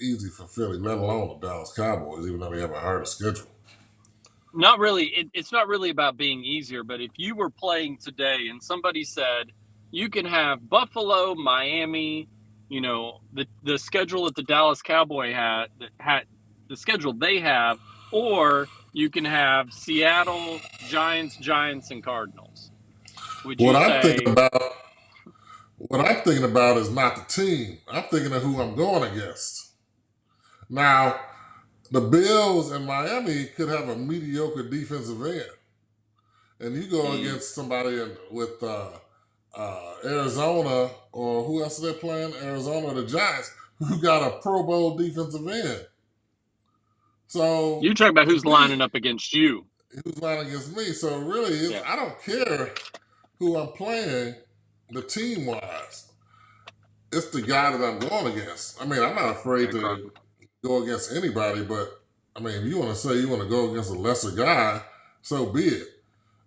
easy for Philly, let alone the Dallas Cowboys, even though they have a harder schedule. Not really. It's not really about being easier, but if you were playing today and somebody said you can have Buffalo, Miami, the schedule that the Dallas Cowboy had the schedule they have, or you can have Seattle, Giants, and Cardinals. Would What you I'm thinking say, about, what I'm thinking about is not the team. I'm thinking of who I'm going against. Now, the Bills and Miami could have a mediocre defensive end, and you go mm, against somebody with Arizona or who else are they playing? Arizona or the Giants, who got a Pro Bowl defensive end. So you talk about to who's me, lining up against you? who's not against me? So really, Yeah, I don't care who I'm playing, the team wise. It's the guy that I'm going against. I mean, I'm not afraid yeah, to Cardinals. go against anybody, but I mean, if you want to say you want to go against a lesser guy, so be it.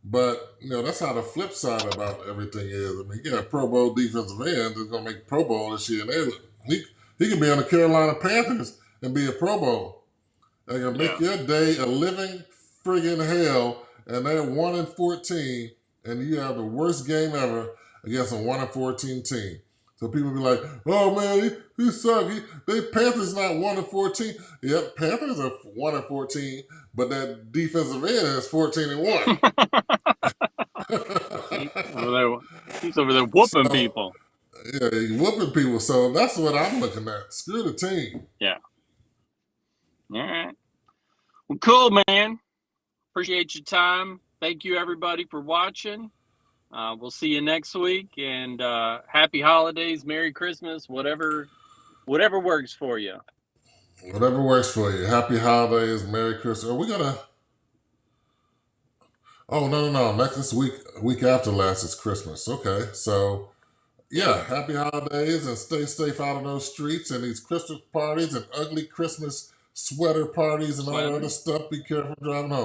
But that's how the flip side about everything is. I mean, you got a Pro Bowl defensive end that's gonna make Pro Bowl this year, and he can be on the Carolina Panthers and be a Pro Bowl. They're gonna make Yeah. your day a living friggin' hell, and they're 1-14, and you have the worst game ever against a 1-14 team. So people be like, "Oh man, he suck. They Panthers not 1-14. Yep, Panthers are 1-14, but that defensive end is 14-1. He's over there. He's over there whooping So people. yeah, you whooping people. So that's what I'm looking at. Screw the team. Yeah. All right. Well, cool, man. Appreciate your time. Thank you, everybody, for watching. We'll see you next week, and happy holidays, Merry Christmas, whatever works for you. Whatever works for you. Happy holidays, Merry Christmas. Are we gonna? Oh no! Next this week after last is Christmas. Okay, so Yeah. yeah, happy holidays and stay safe out of those streets and these Christmas parties and ugly Christmas sweater parties and all that other Sweaters. stuff. Be careful driving home.